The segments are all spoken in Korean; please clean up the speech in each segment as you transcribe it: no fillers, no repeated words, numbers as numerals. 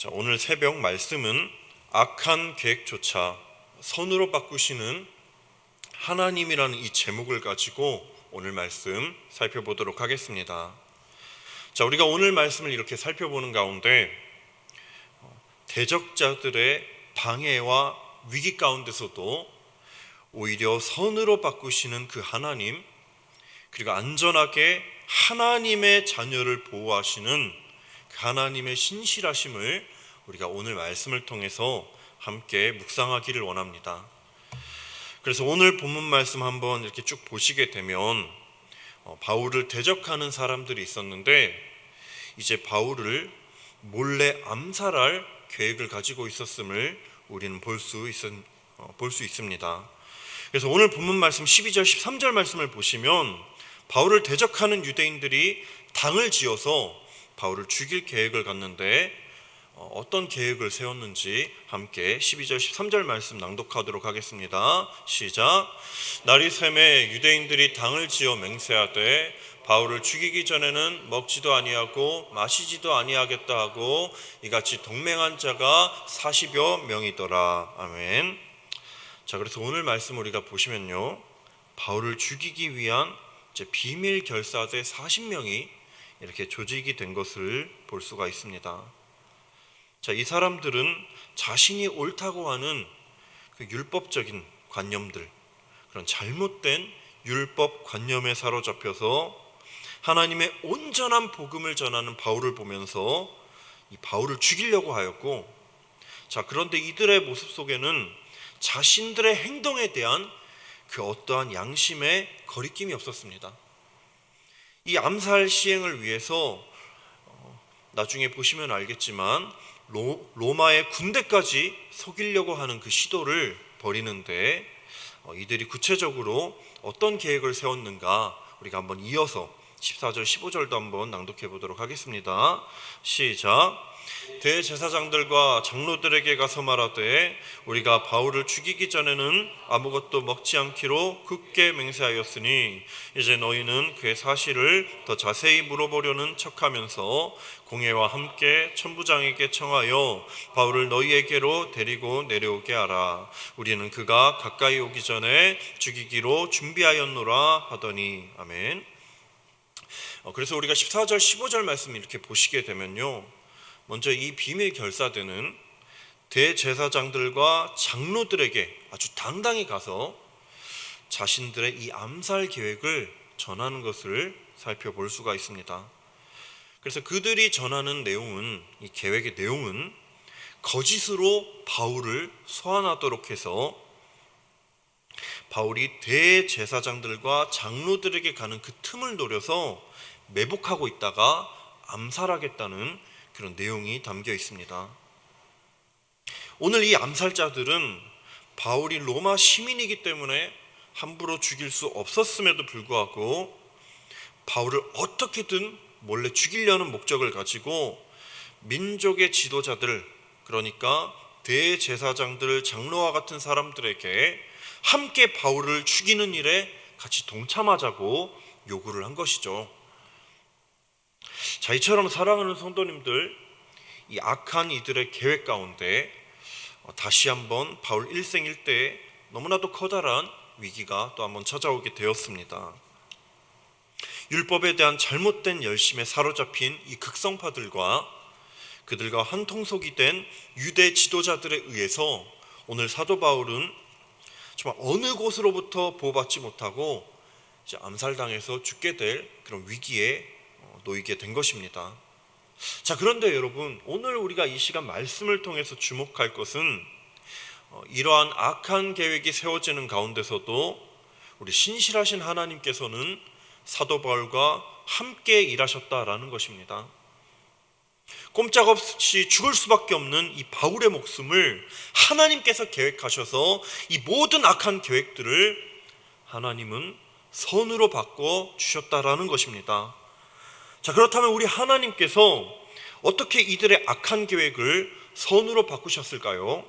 자, 오늘 새벽 말씀은 악한 계획조차 선으로 바꾸시는 하나님이라는 이 제목을 가지고 오늘 말씀 살펴보도록 하겠습니다. 자, 우리가 오늘 말씀을 이렇게 살펴보는 가운데 대적자들의 방해와 위기 가운데서도 오히려 선으로 바꾸시는 그 하나님, 그리고 안전하게 하나님의 자녀를 보호하시는 그 하나님의 신실하심을 우리가 오늘 말씀을 통해서 함께 묵상하기를 원합니다. 그래서 오늘 본문 말씀 한번 이렇게 쭉 보시게 되면 바울을 대적하는 사람들이 있었는데 이제 바울을 몰래 암살할 계획을 가지고 있었음을 우리는 볼 수 있습니다. 그래서 오늘 본문 말씀 12절 13절 말씀을 보시면 바울을 대적하는 유대인들이 당을 지어서 바울을 죽일 계획을 갖는데 어떤 계획을 세웠는지 함께 12절 13절 말씀 낭독하도록 하겠습니다. 시작. 날이 새매 유대인들이 당을 지어 맹세하되 바울을 죽이기 전에는 먹지도 아니하고 마시지도 아니하겠다 하고 이같이 동맹한 자가 40여 명이더라. 아멘. 자, 그래서 오늘 말씀 우리가 보시면요, 바울을 죽이기 위한 비밀 결사대 40명이 이렇게 조직이 된 것을 볼 수가 있습니다. 자, 이 사람들은 자신이 옳다고 하는 그 율법적인 관념들, 그런 잘못된 율법 관념에 사로잡혀서 하나님의 온전한 복음을 전하는 바울을 보면서 이 바울을 죽이려고 하였고, 자, 그런데 이들의 모습 속에는 자신들의 행동에 대한 그 어떠한 양심의 거리낌이 없었습니다. 이 암살 시행을 위해서 나중에 보시면 알겠지만 로마의 군대까지 속이려고 하는 그 시도를 벌이는데 이들이 구체적으로 어떤 계획을 세웠는가 우리가 한번 이어서 14절 15절도 한번 낭독해 보도록 하겠습니다. 시작. 대제사장들과 장로들에게 가서 말하되 우리가 바울을 죽이기 전에는 아무것도 먹지 않기로 굳게 맹세하였으니 이제 너희는 그의 사실을 더 자세히 물어보려는 척하면서 공회와 함께 천부장에게 청하여 바울을 너희에게로 데리고 내려오게 하라. 우리는 그가 가까이 오기 전에 죽이기로 준비하였노라 하더니. 아멘. 그래서 우리가 14절 15절 말씀 이렇게 보시게 되면요, 먼저 이 비밀 결사대는 대제사장들과 장로들에게 아주 당당히 가서 자신들의 이 암살 계획을 전하는 것을 살펴볼 수가 있습니다. 그래서 그들이 전하는 내용은, 이 계획의 내용은 거짓으로 바울을 소환하도록 해서 바울이 대제사장들과 장로들에게 가는 그 틈을 노려서 매복하고 있다가 암살하겠다는 그런 내용이 담겨 있습니다. 오늘 이 암살자들은 바울이 로마 시민이기 때문에 함부로 죽일 수 없었음에도 불구하고 바울을 어떻게든 몰래 죽이려는 목적을 가지고 민족의 지도자들, 그러니까 대제사장들, 장로와 같은 사람들에게 함께 바울을 죽이는 일에 같이 동참하자고 요구를 한 것이죠. 자, 이처럼 사랑하는 성도님들, 이 악한 이들의 계획 가운데 다시 한번 바울 일생일대에 너무나도 커다란 위기가 또 한번 찾아오게 되었습니다. 율법에 대한 잘못된 열심에 사로잡힌 이 극성파들과 그들과 한통속이 된 유대 지도자들에 의해서 오늘 사도 바울은 정말 어느 곳으로부터 보호받지 못하고 이제 암살당해서 죽게 될 그런 위기에 놓이게 된 것입니다. 자, 그런데 여러분, 오늘 우리가 이 시간 말씀을 통해서 주목할 것은 이러한 악한 계획이 세워지는 가운데서도 우리 신실하신 하나님께서는 사도 바울과 함께 일하셨다라는 것입니다. 꼼짝없이 죽을 수밖에 없는 이 바울의 목숨을 하나님께서 계획하셔서 이 모든 악한 계획들을 하나님은 선으로 바꿔 주셨다라는 것입니다. 자, 그렇다면 우리 하나님께서 어떻게 이들의 악한 계획을 선으로 바꾸셨을까요?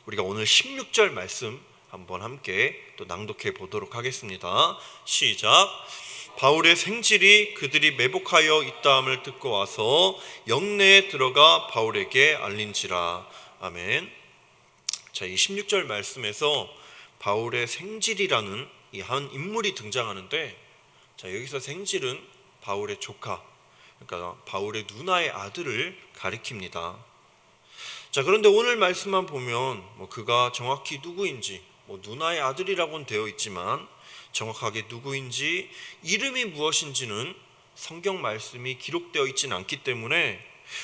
우리가 오늘 16절 말씀 한번 함께 또 낭독해 보도록 하겠습니다. 시작. 바울의 생질이 그들이 매복하여 있다함을 듣고 와서 영내에 들어가 바울에게 알린지라. 아멘. 자, 이 16절 말씀에서 바울의 생질이라는 이 한 인물이 등장하는데, 자, 여기서 생질은 바울의 조카, 그러니까 바울의 누나의 아들을 가리킵니다. 자, 그런데 오늘 말씀만 보면 그가 정확히 누구인지, 누나의 아들이라고는 되어 있지만 정확하게 누구인지, 이름이 무엇인지는 성경 말씀이 기록되어 있지는 않기 때문에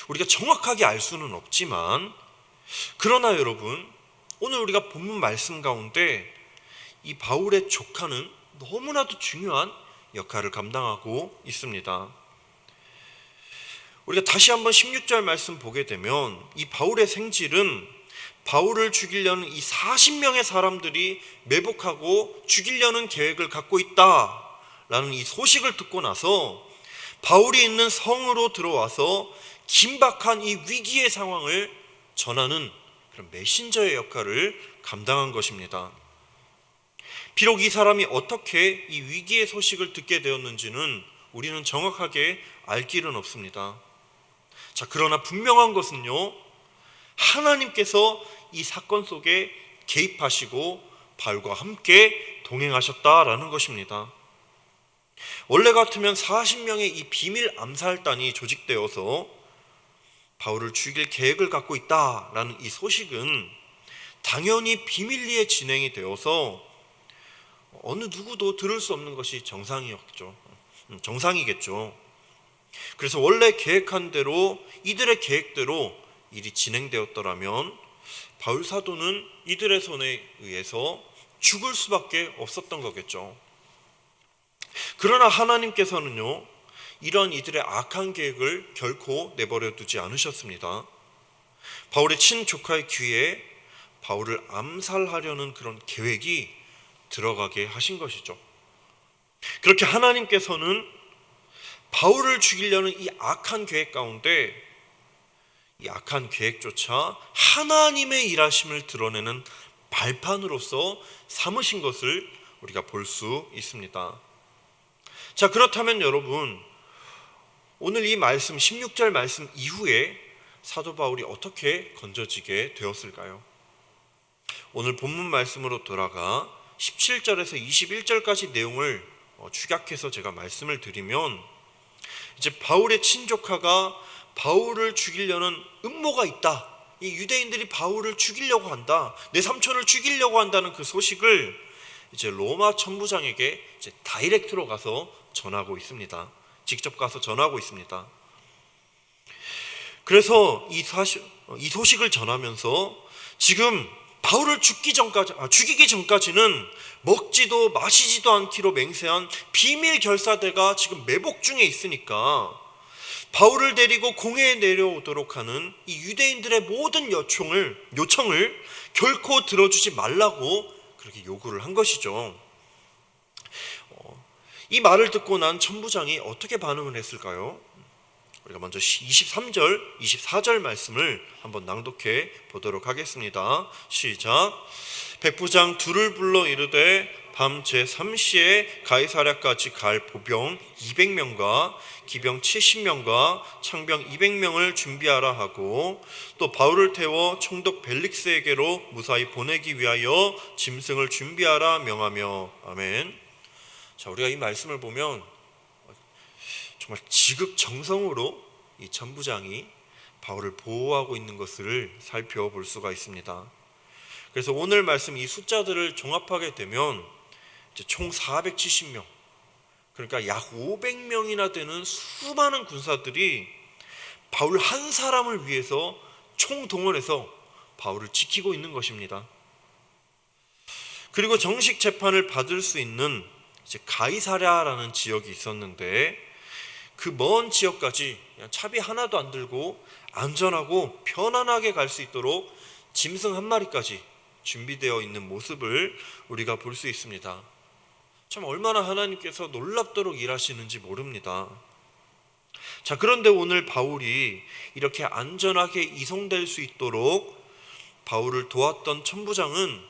우리가 정확하게 알 수는 없지만, 그러나 여러분, 오늘 우리가 본문 말씀 가운데 이 바울의 조카는 너무나도 중요한 역할을 감당하고 있습니다. 우리가 다시 한번 16절 말씀 보게 되면 이 바울의 생질은 바울을 죽이려는 이 40명의 사람들이 매복하고 죽이려는 계획을 갖고 있다라는 이 소식을 듣고 나서 바울이 있는 성으로 들어와서 긴박한 이 위기의 상황을 전하는 그런 메신저의 역할을 감당한 것입니다. 비록 이 사람이 어떻게 이 위기의 소식을 듣게 되었는지는 우리는 정확하게 알 길은 없습니다. 자, 그러나 분명한 것은요, 하나님께서 이 사건 속에 개입하시고 바울과 함께 동행하셨다라는 것입니다. 원래 같으면 40명의 이 비밀 암살단이 조직되어서 바울을 죽일 계획을 갖고 있다라는 이 소식은 당연히 비밀리에 진행이 되어서 어느 누구도 들을 수 없는 것이 정상이겠죠. 그래서 원래 계획한 대로, 이들의 계획대로 일이 진행되었더라면 바울 사도는 이들의 손에 의해서 죽을 수밖에 없었던 거겠죠. 그러나 하나님께서는요, 이런 이들의 악한 계획을 결코 내버려 두지 않으셨습니다. 바울의 친조카의 귀에 바울을 암살하려는 그런 계획이 들어가게 하신 것이죠. 그렇게 하나님께서는 바울을 죽이려는 이 악한 계획 가운데 이 악한 계획조차 하나님의 일하심을 드러내는 발판으로서 삼으신 것을 우리가 볼 수 있습니다. 자, 그렇다면 여러분, 오늘 이 말씀 16절 말씀 이후에 사도 바울이 어떻게 건져지게 되었을까요? 오늘 본문 말씀으로 돌아가 17절에서 21절까지 내용을 축약해서 제가 말씀을 드리면, 이제 바울의 친조카가 바울을 죽이려는 음모가 있다, 이 유대인들이 바울을 죽이려고 한다, 내 삼촌을 죽이려고 한다는 그 소식을 이제 로마 천부장에게 이제 다이렉트로 가서 전하고 있습니다. 직접 가서 전하고 있습니다. 그래서 이 소식을 전하면서 지금 바울을 죽이기 전까지는 먹지도 마시지도 않기로 맹세한 비밀 결사대가 지금 매복 중에 있으니까 바울을 데리고 공회에 내려오도록 하는 이 유대인들의 모든 요청을 결코 들어주지 말라고 그렇게 요구를 한 것이죠. 이 말을 듣고 난 천부장이 어떻게 반응을 했을까요? 우리가 먼저 23절, 24절 말씀을 한번 낭독해 보도록 하겠습니다. 시작. 백부장 둘을 불러 이르되 밤 제3시에 가이사랴까지 갈 보병 200명과 기병 70명과 창병 200명을 준비하라 하고, 또 바울을 태워 총독 벨릭스에게로 무사히 보내기 위하여 짐승을 준비하라 명하며. 아멘. 자, 우리가 이 말씀을 보면 정말 지극정성으로 이 천부장이 바울을 보호하고 있는 것을 살펴볼 수가 있습니다. 그래서 오늘 말씀 이 숫자들을 종합하게 되면 이제 총 470명, 그러니까 약 500명이나 되는 수많은 군사들이 바울 한 사람을 위해서 총동원해서 바울을 지키고 있는 것입니다. 그리고 정식 재판을 받을 수 있는 이제 가이사랴라는 지역이 있었는데, 그 먼 지역까지 그냥 차비 하나도 안 들고 안전하고 편안하게 갈 수 있도록 짐승 한 마리까지 준비되어 있는 모습을 우리가 볼 수 있습니다. 참 얼마나 하나님께서 놀랍도록 일하시는지 모릅니다. 자, 그런데 오늘 바울이 이렇게 안전하게 이송될 수 있도록 바울을 도왔던 천부장은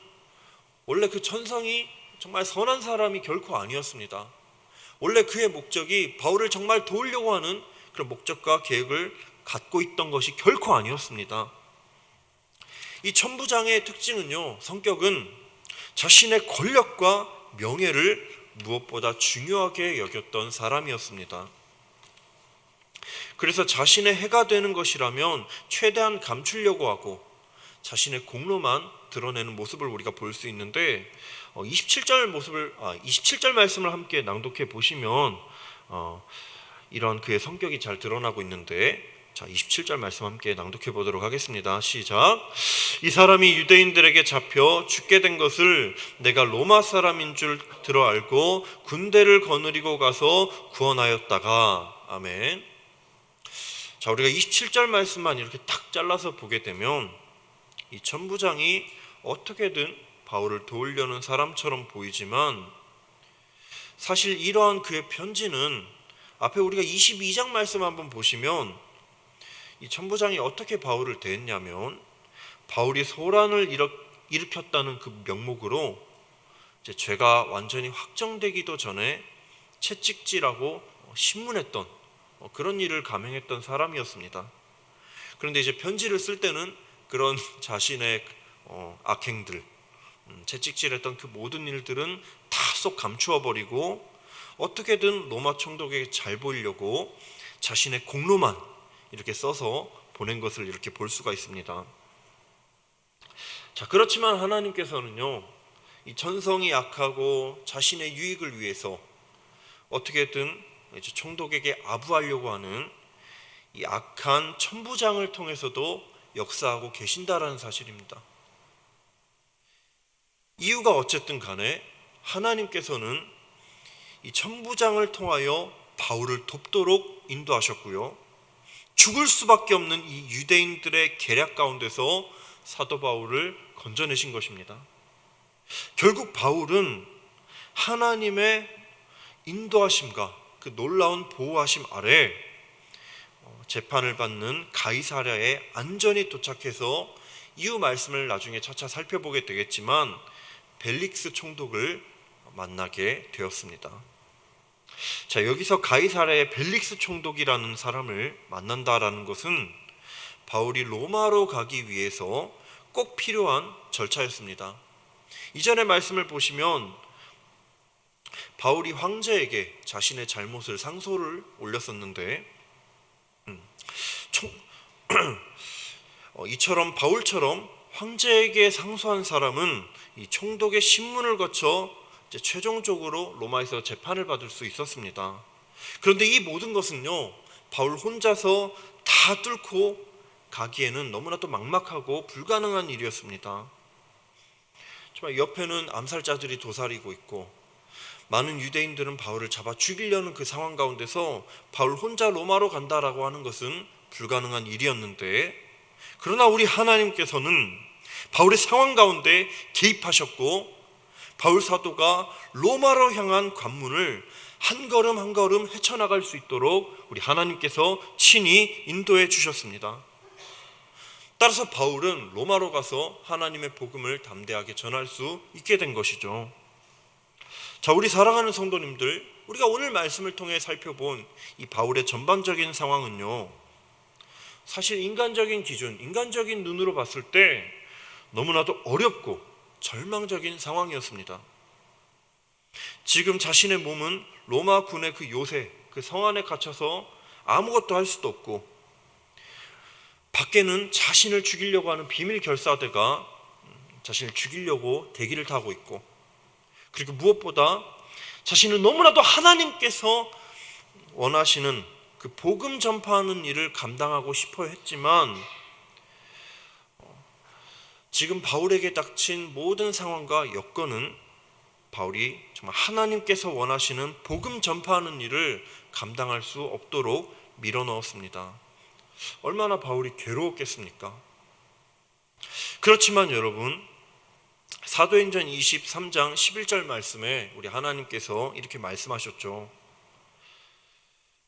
원래 그 천성이 정말 선한 사람이 결코 아니었습니다. 원래 그의 목적이 바울을 정말 도우려고 하는 그런 목적과 계획을 갖고 있던 것이 결코 아니었습니다. 이 천부장의 특징은요, 성격은 자신의 권력과 명예를 무엇보다 중요하게 여겼던 사람이었습니다. 그래서 자신의 해가 되는 것이라면 최대한 감추려고 하고 자신의 공로만 드러내는 모습을 우리가 볼 수 있는데 27절 말씀을 함께 낭독해 보시면 이런 그의 성격이 잘 드러나고 있는데, 자, 27절 말씀 함께 낭독해 보도록 하겠습니다. 시작. 이 사람이 유대인들에게 잡혀 죽게 된 것을 내가 로마 사람인 줄 들어 알고 군대를 거느리고 가서 구원하였다가. 아멘. 자, 우리가 27절 말씀만 이렇게 탁 잘라서 보게 되면 이 천부장이 어떻게든 바울을 도우려는 사람처럼 보이지만, 사실 이러한 그의 편지는 앞에 우리가 22장 말씀 한번 보시면 이 천부장이 어떻게 바울을 대했냐면, 바울이 소란을 일으켰다는 그 명목으로 이제 죄가 완전히 확정되기도 전에 채찍질하고 신문했던 그런 일을 감행했던 사람이었습니다. 그런데 이제 편지를 쓸 때는 그런 자신의 악행들, 채찍질했던 그 모든 일들은 다 쏙 감추어 버리고 어떻게든 로마 총독에게 잘 보이려고 자신의 공로만 이렇게 써서 보낸 것을 이렇게 볼 수가 있습니다. 자, 그렇지만 하나님께서는요, 이 전성이 약하고 자신의 유익을 위해서 어떻게든 이제 총독에게 아부하려고 하는 이 악한 천부장을 통해서도 역사하고 계신다라는 사실입니다. 이유가 어쨌든 간에 하나님께서는 이 천부장을 통하여 바울을 돕도록 인도하셨고요, 죽을 수밖에 없는 이 유대인들의 계략 가운데서 사도 바울을 건져내신 것입니다. 결국 바울은 하나님의 인도하심과 그 놀라운 보호하심 아래 재판을 받는 가이사랴에 안전히 도착해서 이후 말씀을 나중에 차차 살펴보게 되겠지만 벨릭스 총독을 만나게 되었습니다. 자, 여기서 가이사랴의 벨릭스 총독이라는 사람을 만난다라는 것은 바울이 로마로 가기 위해서 꼭 필요한 절차였습니다. 이전의 말씀을 보시면 바울이 황제에게 자신의 잘못을 상소를 올렸었는데 이처럼 바울처럼 황제에게 상소한 사람은 이 총독의 신문을 거쳐 이제 최종적으로 로마에서 재판을 받을 수 있었습니다. 그런데 이 모든 것은요, 바울 혼자서 다 뚫고 가기에는 너무나도 막막하고 불가능한 일이었습니다. 정말 옆에는 암살자들이 도사리고 있고 많은 유대인들은 바울을 잡아 죽이려는 그 상황 가운데서 바울 혼자 로마로 간다라고 하는 것은 불가능한 일이었는데, 그러나 우리 하나님께서는 바울의 상황 가운데 개입하셨고 바울 사도가 로마로 향한 관문을 한 걸음 한 걸음 헤쳐나갈 수 있도록 우리 하나님께서 친히 인도해 주셨습니다. 따라서 바울은 로마로 가서 하나님의 복음을 담대하게 전할 수 있게 된 것이죠. 자, 우리 사랑하는 성도님들, 우리가 오늘 말씀을 통해 살펴본 이 바울의 전반적인 상황은요, 사실 인간적인 기준, 인간적인 눈으로 봤을 때 너무나도 어렵고 절망적인 상황이었습니다. 지금 자신의 몸은 로마 군의 그 요새, 그 성 안에 갇혀서 아무것도 할 수도 없고, 밖에는 자신을 죽이려고 하는 비밀 결사대가 자신을 죽이려고 대기를 타고 있고, 그리고 무엇보다 자신은 너무나도 하나님께서 원하시는 그 복음 전파하는 일을 감당하고 싶어 했지만 지금 바울에게 닥친 모든 상황과 여건은 바울이 정말 하나님께서 원하시는 복음 전파하는 일을 감당할 수 없도록 밀어넣었습니다. 얼마나 바울이 괴로웠겠습니까? 그렇지만 여러분, 사도행전 23장 11절 말씀에 우리 하나님께서 이렇게 말씀하셨죠.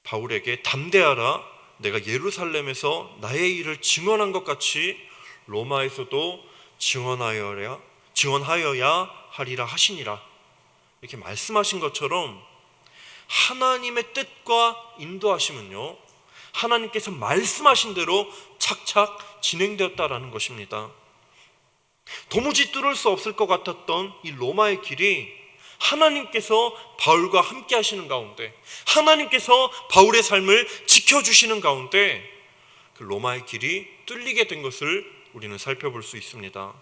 바울에게 담대하라, 내가 예루살렘에서 나의 일을 증언한 것 같이 로마에서도 증언하여야 하리라 하시니라. 이렇게 말씀하신 것처럼 하나님의 뜻과 인도하심은요, 하나님께서 말씀하신 대로 착착 진행되었다라는 것입니다. 도무지 뚫을 수 없을 것 같았던 이 로마의 길이 하나님께서 바울과 함께 하시는 가운데, 하나님께서 바울의 삶을 지켜주시는 가운데 그 로마의 길이 뚫리게 된 것을 우리는 살펴볼 수 있습니다.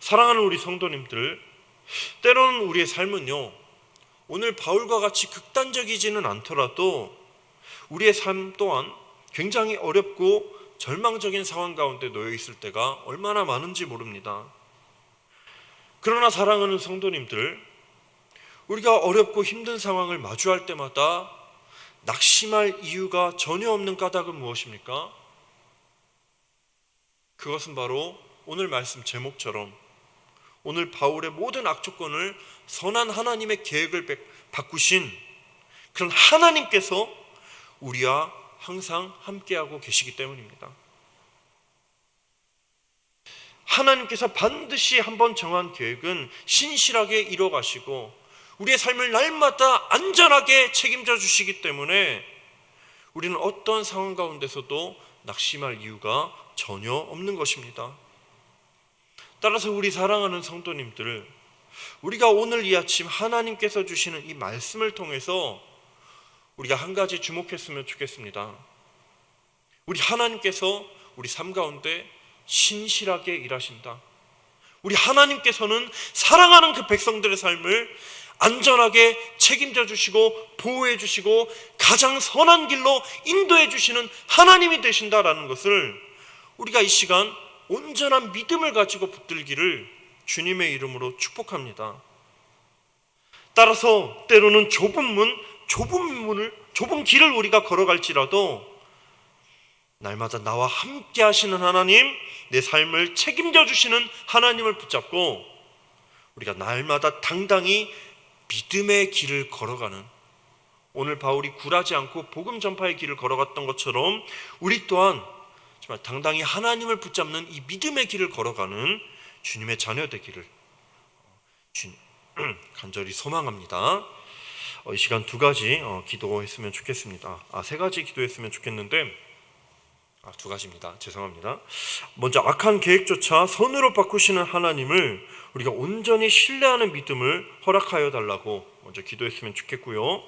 사랑하는 우리 성도님들, 때로는 우리의 삶은요, 오늘 바울과 같이 극단적이지는 않더라도 우리의 삶 또한 굉장히 어렵고 절망적인 상황 가운데 놓여 있을 때가 얼마나 많은지 모릅니다. 그러나 사랑하는 성도님들, 우리가 어렵고 힘든 상황을 마주할 때마다 낙심할 이유가 전혀 없는 까닭은 무엇입니까? 그것은 바로 오늘 말씀 제목처럼 오늘 바울의 모든 악조건을 선한 하나님의 계획을 바꾸신 그런 하나님께서 우리와 항상 함께하고 계시기 때문입니다. 하나님께서 반드시 한번 정한 계획은 신실하게 이뤄가시고 우리의 삶을 날마다 안전하게 책임져 주시기 때문에 우리는 어떤 상황 가운데서도 낙심할 이유가 전혀 없는 것입니다. 따라서 우리 사랑하는 성도님들, 우리가 오늘 이 아침 하나님께서 주시는 이 말씀을 통해서 우리가 한 가지 주목했으면 좋겠습니다. 우리 하나님께서 우리 삶 가운데 신실하게 일하신다. 우리 하나님께서는 사랑하는 그 백성들의 삶을 안전하게 책임져 주시고 보호해 주시고 가장 선한 길로 인도해 주시는 하나님이 되신다라는 것을 우리가 이 시간 온전한 믿음을 가지고 붙들기를 주님의 이름으로 축복합니다. 따라서 때로는 좁은 길을 우리가 걸어갈지라도 날마다 나와 함께 하시는 하나님, 내 삶을 책임져 주시는 하나님을 붙잡고 우리가 날마다 당당히 믿음의 길을 걸어가는, 오늘 바울이 굴하지 않고 복음 전파의 길을 걸어갔던 것처럼 우리 또한 정말 당당히 하나님을 붙잡는 이 믿음의 길을 걸어가는 주님의 자녀 되기를 간절히 소망합니다. 이 시간 두 가지 기도했으면 좋겠습니다. 세 가지 기도했으면 좋겠는데 두 가지입니다. 죄송합니다. 먼저 악한 계획조차 선으로 바꾸시는 하나님을 우리가 온전히 신뢰하는 믿음을 허락하여 달라고 먼저 기도했으면 좋겠고요.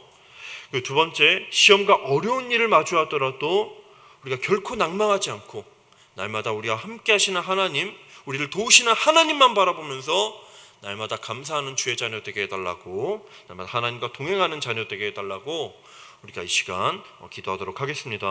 그리고 두 번째, 시험과 어려운 일을 마주하더라도 우리가 결코 낭망하지 않고 날마다 우리와 함께 하시는 하나님, 우리를 도우시는 하나님만 바라보면서 날마다 감사하는 주의 자녀 되게 해달라고, 날마다 하나님과 동행하는 자녀 되게 해달라고 우리가 이 시간 기도하도록 하겠습니다.